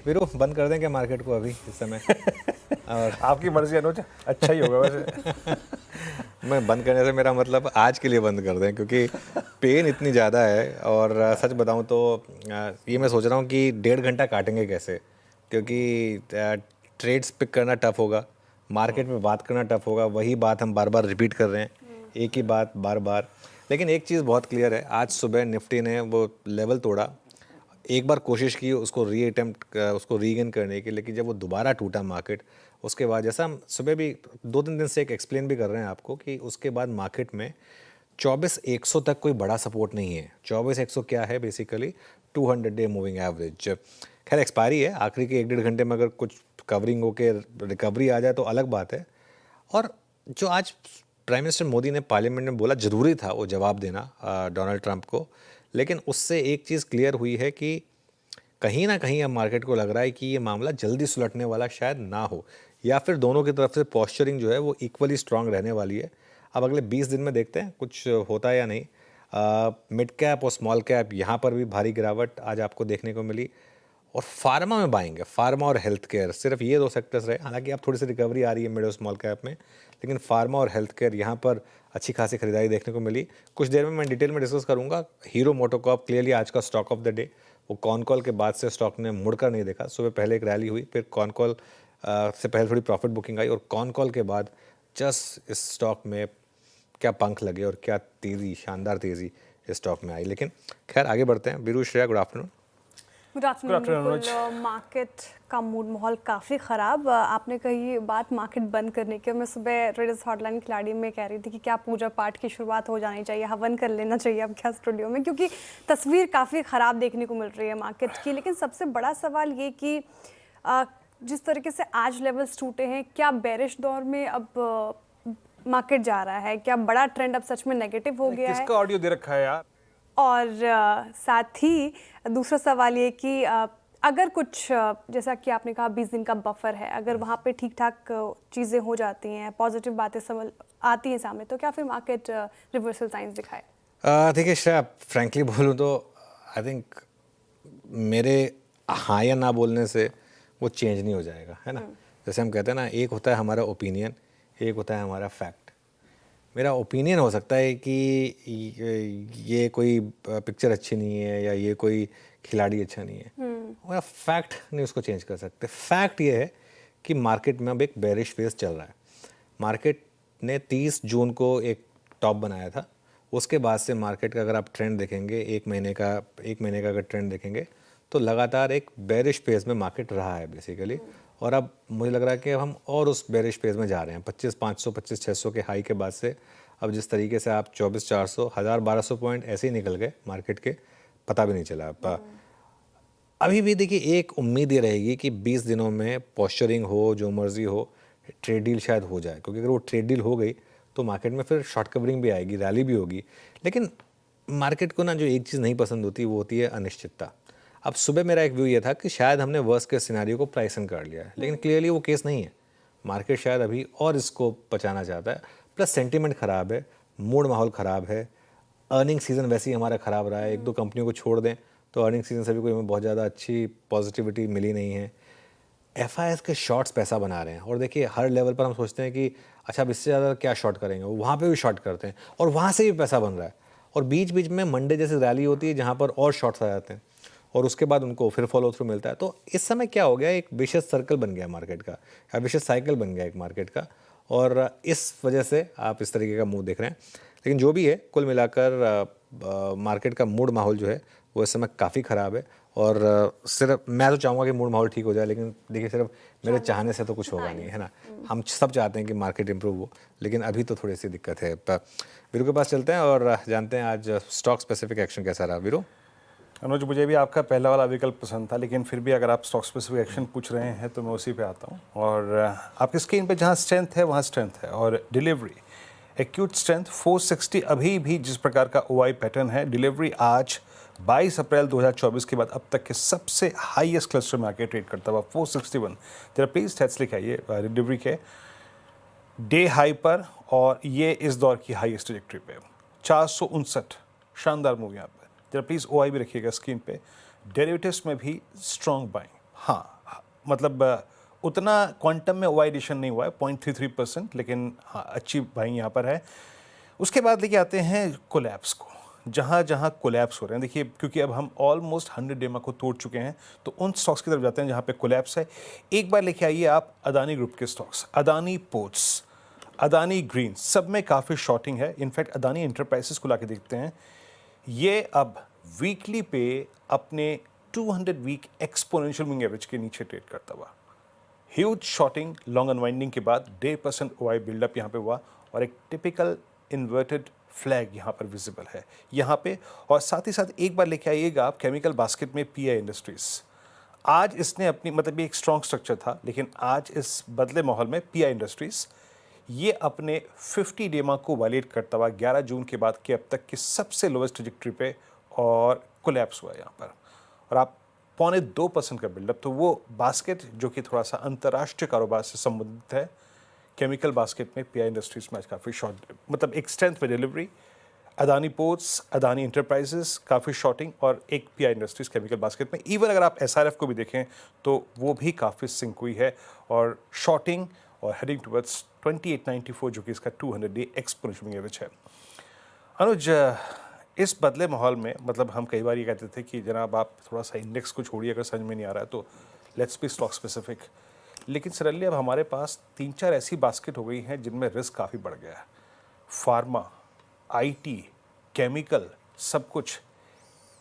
वीरू बंद कर दें क्या मार्केट को अभी इस समय? और आपकी मर्जी अनुज, अच्छा ही होगा वैसे। मैं बंद करने से मेरा मतलब आज के लिए बंद कर दें, क्योंकि पेन इतनी ज़्यादा है। और सच बताऊं तो ये मैं सोच रहा हूँ कि 1.5 घंटा काटेंगे कैसे, क्योंकि ट्रेड्स पिक करना टफ होगा, मार्केट में बात करना टफ होगा। वही बात हम बार बार रिपीट कर रहे हैं, एक ही बात बार बार। लेकिन एक चीज़ बहुत क्लियर है, आज सुबह निफ्टी ने वो लेवल तोड़ा, एक बार कोशिश की उसको उसको रीगेन करने की, लेकिन जब वो दोबारा टूटा मार्केट, उसके बाद जैसा हम सुबह भी 2-3 दिन से एक एक्सप्लेन भी कर रहे हैं आपको कि उसके बाद मार्केट में 24,100 तक कोई बड़ा सपोर्ट नहीं है। 24,100 क्या है? Basically 200 day moving average. खैर एक्सपायरी है, आखिरी के 1-1.5 घंटे में अगर कुछ कवरिंग होके रिकवरी आ जाए तो अलग बात है। और जो आज प्राइम मिनिस्टर मोदी ने पार्लियामेंट में बोला, ज़रूरी था वो जवाब देना डोनाल्ड ट्रंप को, लेकिन उससे एक चीज़ क्लियर हुई है कि कहीं ना कहीं अब मार्केट को लग रहा है कि ये मामला जल्दी सुलटने वाला शायद ना हो, या फिर दोनों की तरफ से पॉस्चरिंग जो है वो इक्वली स्ट्रांग रहने वाली है। अब अगले 20 दिन में देखते हैं कुछ होता है या नहीं। मिड कैप और स्मॉल कैप यहाँ पर भी भारी गिरावट आज आपको देखने को मिली। और फार्मा में बाइंग है, फार्मा और हेल्थ केयर, सिर्फ ये 2 सेक्टर्स रहे। हालांकि अब थोड़ी सी रिकवरी आ रही है मिड और स्मॉल कैप में, लेकिन फार्मा और हेल्थ केयर यहाँ पर अच्छी खासी खरीदारी देखने को मिली। कुछ देर में मैं डिटेल में डिस्कस करूँगा। हीरो मोटोकॉर्प क्लियरली आज का स्टॉक ऑफ द डे। वो कॉन कॉल के बाद से स्टॉक ने मुड़कर नहीं देखा। सुबह पहले एक रैली हुई, फिर कॉन कॉल से पहले थोड़ी प्रॉफिट बुकिंग आई, और कॉन कॉल के बाद जस्ट इस स्टॉक में क्या पंख लगे और क्या तेज़ी, शानदार तेज़ी इस स्टॉक में आई। लेकिन खैर आगे बढ़ते हैं। Biru, Shreya, good afternoon. Good afternoon. Market का मूड माहौल काफ़ी ख़राब। आपने कही बात मार्केट बंद करने की, मैं सुबह ट्रेडर्स हॉटलाइन खिलाड़ी में कह रही थी कि क्या पूजा पाठ की शुरुआत हो जानी चाहिए, हवन कर लेना चाहिए अब क्या स्टूडियो में, क्योंकि तस्वीर काफ़ी ख़राब देखने को मिल रही है मार्केट की। लेकिन सबसे बड़ा सवाल ये कि जिस तरीके से आज लेवल्स टूटे हैं, क्या बेरिश दौर में अब मार्केट जा रहा है? क्या बड़ा ट्रेंड अब सच में नेगेटिव हो गया है? किसका ऑडियो दे रखा है यार? और साथ ही दूसरा सवाल ये कि अगर कुछ जैसा कि आपने कहा 20 दिन का बफर है, अगर वहाँ पे ठीक ठाक चीज़ें हो जाती हैं, पॉजिटिव बातें समझ आती हैं सामने, तो क्या फिर मार्केट रिवर्सल साइंस दिखाए? देखिए श्रेया, फ्रैंकली बोलूँ तो आई थिंक मेरे हाँ या ना बोलने से वो चेंज नहीं हो जाएगा, है ना। जैसे हम कहते हैं ना, एक होता है हमारा ओपिनियन, एक होता है हमारा फैक्ट। मेरा ओपिनियन हो सकता है कि ये कोई पिक्चर अच्छी नहीं है या ये कोई खिलाड़ी अच्छा नहीं है, मेरा फैक्ट नहीं उसको चेंज कर सकते। फैक्ट ये है कि मार्केट में अब एक बेरिश फेज चल रहा है। मार्केट ने 30 जून को एक टॉप बनाया था, उसके बाद से मार्केट का अगर आप ट्रेंड देखेंगे, एक महीने का अगर ट्रेंड देखेंगे, तो लगातार एक बेरिश फेज में मार्केट रहा है बेसिकली। और अब मुझे लग रहा है कि अब हम और उस बेरिश फेज में जा रहे हैं। 25,500 25,600 के हाई के बाद से अब जिस तरीके से आप 24,400 1,000-1,200 पॉइंट ऐसे ही निकल गए मार्केट के, पता भी नहीं चला। अभी भी देखिए एक उम्मीद ये रहेगी कि 20 दिनों में पॉस्चरिंग हो, जो मर्जी हो, ट्रेड डील शायद हो जाए, क्योंकि अगर वो ट्रेड डील हो गई तो मार्केट में फिर शॉर्ट कवरिंग भी आएगी, रैली भी होगी। लेकिन मार्केट को ना जो एक चीज़ नहीं पसंद होती वो होती है अनिश्चितता। अब सुबह मेरा एक व्यू ये था कि शायद हमने वर्स्ट केस सिनेरियो को प्राइस इन कर लिया है, लेकिन क्लियरली वो केस नहीं है। मार्केट शायद अभी और इसको बचाना चाहता है। प्लस सेंटीमेंट ख़राब है, मूड माहौल ख़राब है, अर्निंग सीज़न वैसे ही हमारा ख़राब रहा है। 1-2 कंपनियों को छोड़ दें तो अर्निंग सीज़न से भी कोई हमें बहुत ज़्यादा अच्छी पॉजिटिविटी मिली नहीं है। एफआईएस के शॉर्ट्स पैसा बना रहे हैं, और देखिए हर लेवल पर हम सोचते हैं कि अच्छा अब इससे ज़्यादा क्या शॉर्ट करेंगे, वहाँ पे भी शॉर्ट करते हैं और वहाँ से भी पैसा बन रहा है। और बीच बीच में मंडे जैसी रैली होती है जहाँ पर और शॉर्ट्स आ जाते हैं, और उसके बाद उनको फिर फॉलो थ्रू मिलता है। तो इस समय क्या हो गया, एक विशेष सर्कल बन गया मार्केट का, या विशेष साइकिल बन गया एक मार्केट का, और इस वजह से आप इस तरीके का मूड देख रहे हैं। लेकिन जो भी है, कुल मिलाकर मार्केट का मूड माहौल जो है वो इस समय काफ़ी ख़राब है। और सिर्फ मैं तो चाहूँगा कि मूड माहौल ठीक हो जाए, लेकिन देखिए सिर्फ मेरे चाहने से तो कुछ होगा नहीं, है ना। हम सब चाहते हैं कि मार्केट इंप्रूव हो, लेकिन अभी तो थोड़ी सी दिक्कत है। वीरू के पास चलते हैं और जानते हैं आज स्टॉक स्पेसिफिक एक्शन कैसा रहा। वीरू। अनुज, मुझे भी आपका पहला वाला विकल्प पसंद था, लेकिन फिर भी अगर आप स्टॉक स्पेसिफिक एक्शन पूछ रहे हैं तो मैं उसी पे आता हूँ। और आपकी स्क्रीन पे जहाँ स्ट्रेंथ है वहाँ स्ट्रेंथ है, और डिलीवरी एक्यूट स्ट्रेंथ 460 अभी भी जिस प्रकार का ओआई पैटर्न है, डिलीवरी आज 22 अप्रैल 2024 के बाद अब तक के सबसे हाईएस्ट क्लस्टर में आके ट्रेड करता हुआ 461। जरा प्लीज स्टैट्स लिखाइए डिलीवरी के डे हाई पर, और ये इस दौर की हाईएस्ट ट्रैजेक्टरी पे 459। शानदार मूव यहाँ पर। जरा प्लीज़ ओआई भी रखिएगा स्क्रीन पे। डेरिवेटिव्स में भी स्ट्रॉन्ग बाइंग, हाँ, मतलब उतना क्वांटम में ओआई एडिशन नहीं हुआ है, 0.33%, लेकिन हाँ अच्छी बाइंग यहाँ पर है। उसके बाद लेके आते हैं कोलैप्स को, जहाँ जहाँ कोलैप्स हो रहे हैं। देखिए, क्योंकि अब हम ऑलमोस्ट 100 डेमा को तोड़ चुके हैं, तो उन स्टॉक्स की तरफ जाते हैं जहाँ पे कोलैप्स है। एक बार लेके आइए आप अदानी ग्रुप के stocks, Adani ports, Adani green, सब में काफ़ी शॉर्टिंग है। इनफैक्ट अदानी इंटरप्राइजेस को लाके देखते हैं, ये अब वीकली पे अपने 200 वीक एक्सपोनेंशियल मूविंग एवरेज के नीचे ट्रेड करता हुआ। ह्यूज शॉर्टिंग, लॉन्ग अनवाइंडिंग के बाद 1.5% ओआई बिल्डअप यहाँ पे हुआ और एक टिपिकल इन्वर्टेड फ्लैग यहाँ पर विजिबल है यहाँ पे। और साथ ही साथ एक बार लेके आइएगा आप केमिकल बास्केट में पीआई इंडस्ट्रीज। आज इसने अपनी, मतलब ये एक स्ट्रॉन्ग स्ट्रक्चर था, लेकिन आज इस बदले माहौल में पीआई इंडस्ट्रीज ये अपने 50 डेमा को वायलेट करता हुआ 11 जून के बाद के अब तक की सबसे लोवेस्ट ट्रजेक्टरी पे और कोलैप्स हुआ यहाँ पर। और आप 0.2% का बिल्डअप, तो वो बास्केट जो कि थोड़ा सा अंतर्राष्ट्रीय कारोबार से संबंधित है, केमिकल बास्केट में पीआई इंडस्ट्रीज में आज काफ़ी शॉर्ट, मतलब एक स्ट्रेंथ में delivery, Adani ports, Adani enterprises काफ़ी शॉर्टिंग और एक पीआई इंडस्ट्रीज केमिकल बास्केट में। इवन अगर आप एसआरएफ को भी देखें तो वो भी काफ़ी सिंक हुई है और शॉर्टिंग और हेडिंग टुवर्ड्स 2894 जो कि इसका 200 डे एक्सपोनेंशियल एवरेज है। अनुज, इस बदले माहौल में, मतलब हम कई बार ये कहते थे कि जनाब आप थोड़ा सा इंडेक्स को छोड़िए, अगर समझ में नहीं आ रहा है तो लेट्स बी स्टॉक स्पेसिफिक। लेकिन सडनली अब हमारे पास 3-4 ऐसी बास्केट हो गई हैं जिनमें रिस्क काफ़ी बढ़ गया है। फार्मा, आईटी, केमिकल, सब कुछ।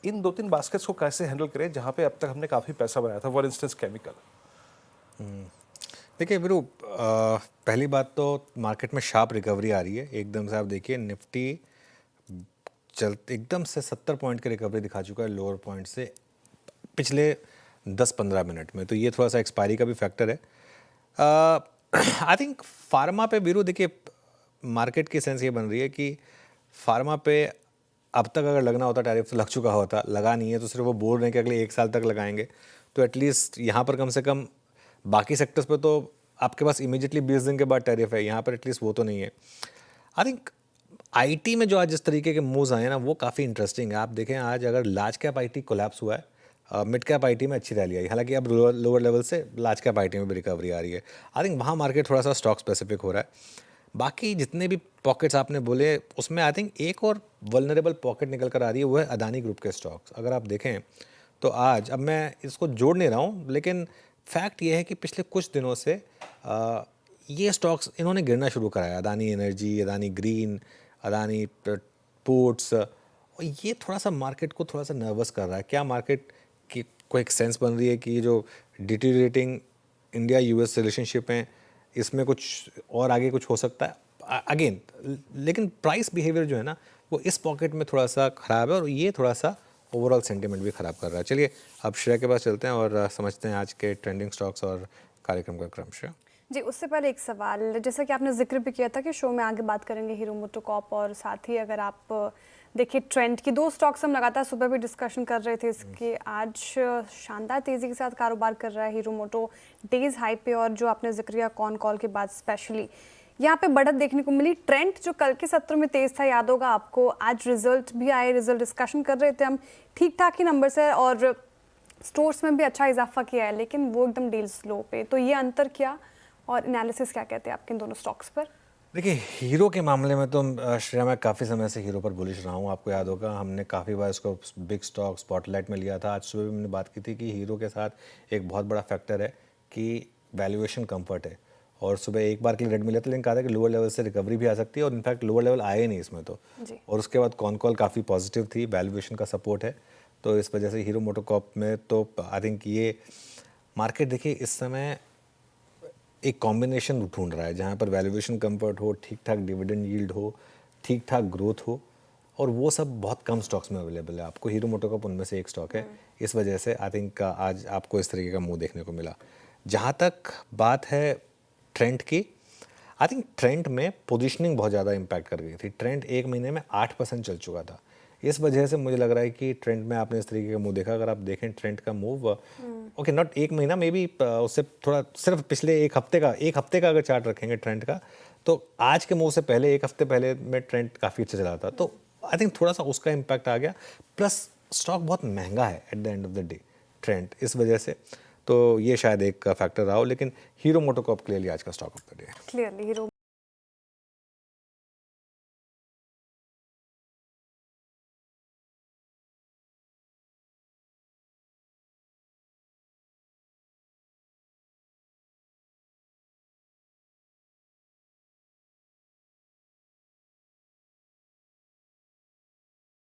इन 2-3 बास्केट्स को कैसे हैंडल करें जहाँ पे अब तक हमने काफ़ी पैसा बनाया था, फॉर इंस्टेंस केमिकल। देखिए वीरू, पहली बात तो मार्केट में शार्प रिकवरी आ रही है एकदम से। आप देखिए निफ्टी एकदम से 70 पॉइंट की रिकवरी दिखा चुका है लोअर पॉइंट से पिछले 10-15 मिनट में। तो ये थोड़ा सा एक्सपायरी का भी फैक्टर है। आई थिंक फार्मा पे वीरू, देखिए मार्केट की सेंस ये बन रही है कि फार्मा पे अब तक अगर लगना होता टैरिफ तो लग चुका होता, लगा नहीं है, तो सिर्फ वो बोल रहे हैं कि अगले 1 साल तक लगाएंगे। तो एटलीस्ट यहाँ पर कम से कम, बाकी सेक्टर्स पे तो आपके पास इमीडिएटली 20 दिन के बाद टैरिफ है, यहाँ पर एटलीस्ट वो तो नहीं है। आई थिंक आईटी में जो आज जिस तरीके के मूव्स आए हैं ना, वो काफ़ी इंटरेस्टिंग है। आप देखें आज अगर लार्ज कैप आईटी कोलैप्स हुआ है, मिड कैप आईटी में अच्छी रैली आई, हालांकि अब लोअर लेवल से लार्ज कैप आईटी में भी रिकवरी आ रही है। आई थिंक वहाँ मार्केट थोड़ा सा स्टॉक स्पेसिफिक हो रहा है। बाकी जितने भी पॉकेट्स आपने बोले उसमें आई थिंक एक और वल्नरेबल पॉकेट निकल कर आ रही है, वो है अदानी ग्रुप के स्टॉक्स। अगर आप देखें तो आज, अब मैं इसको जोड़ नहीं रहा हूँ, लेकिन फैक्ट ये है कि पिछले कुछ दिनों से ये स्टॉक्स इन्होंने गिरना शुरू कराया। Adani energy, Adani green, Adani ports, और ये थोड़ा सा मार्केट को थोड़ा सा नर्वस कर रहा है। क्या मार्केट की कोई एक सेंस बन रही है कि जो डिटीरिएटिंग इंडिया यूएस रिलेशनशिप है, इसमें कुछ और आगे कुछ हो सकता है अगेन। लेकिन प्राइस बिहेवियर जो है ना, वो इस पॉकेट में थोड़ा सा ख़राब है और ये थोड़ा सा ओवरऑल सेंटिमेंट भी ख़राब कर रहा है। चलिए अब श्रेया के पास चलते हैं और समझते हैं आज के ट्रेंडिंग स्टॉक्स और कार्यक्रम का क्रम। श्रेया जी, उससे पहले एक सवाल, जैसा कि आपने जिक्र भी किया था कि शो में आगे बात करेंगे हीरो मोटोकॉर्प, और साथ ही अगर आप देखिए ट्रेंड की 2 स्टॉक्स हम लगातार सुबह भी डिस्कशन कर रहे थे इसके, आज शानदार तेज़ी के साथ कारोबार कर रहा है हीरो मोटो, डेज हाई पे, और जो आपने जिक्र किया कॉन कॉल के बाद स्पेशली यहाँ पे बढ़त देखने को मिली। ट्रेंड जो कल के सत्र में तेज था, याद होगा आपको, आज रिजल्ट भी आए, रिजल्ट डिस्कशन कर रहे थे हम, ठीक ठाक ही नंबर्स है और स्टोर्स में भी अच्छा इजाफा किया है, लेकिन वो एकदम डील स्लो पे। तो ये अंतर क्या और एनालिसिस क्या कहते हैं आपके इन दोनों स्टॉक्स पर? देखिए हीरो के मामले में तो श्रेया, मैं काफ़ी समय से हीरो पर बुलिश रहा हूँ। आपको याद होगा हमने काफ़ी बार इसको बिग स्टॉक स्पॉटलाइट में लिया था। आज सुबह भी हमने बात की थी कि हीरो के साथ एक बहुत बड़ा फैक्टर है कि वैल्यूएशन कंफर्ट है, और सुबह एक बार के लिए रेड मिला था, लेकिन कहा था कि लोअर लेवल से रिकवरी भी आ सकती है, और इनफैक्ट लोअर लेवल आए नहीं इसमें तो। और उसके बाद कॉन कॉल काफ़ी पॉजिटिव थी, वैल्यूएशन का सपोर्ट है, तो इस वजह से हीरो मोटोकॉर्प में तो आई थिंक ये मार्केट, देखिए इस समय एक कॉम्बिनेशन ढूंढ रहा है जहाँ पर वैल्यूएशन कंफर्ट हो, ठीक ठाक डिविडेंड यील्ड हो, ठीक ठाक ग्रोथ हो, और वो सब बहुत कम स्टॉक्स में अवेलेबल है। आपको हीरो मोटोकॉर्प उनमें से एक स्टॉक है। इस वजह से आई थिंक आज आपको इस तरीके का मूव देखने को मिला। जहाँ तक बात है ट्रेंड की, आई थिंक ट्रेंड में पोजीशनिंग बहुत ज़्यादा इम्पैक्ट कर गई थी। ट्रेंड 1 महीने में 8% चल चुका था। इस वजह से मुझे लग रहा है कि ट्रेंड में आपने इस तरीके का मूव देखा। अगर आप देखें ट्रेंड का मूव, ओके नॉट 1 महीना, मे बी उससे थोड़ा, सिर्फ पिछले एक हफ्ते का अगर चार्ट रखेंगे ट्रेंड का, तो आज के मूव से पहले 1 हफ्ते पहले में ट्रेंड काफ़ी अच्छा चला था। तो आई थिंक थोड़ा सा उसका इम्पैक्ट आ गया, प्लस स्टॉक बहुत महंगा है at the end of the day trend, इस वजह से। तो ये शायद एक फैक्टर रहा हो, लेकिन हीरो मोटोकॉर्प क्लियरली आज का स्टॉक ऑफ द डे है। Clearly hero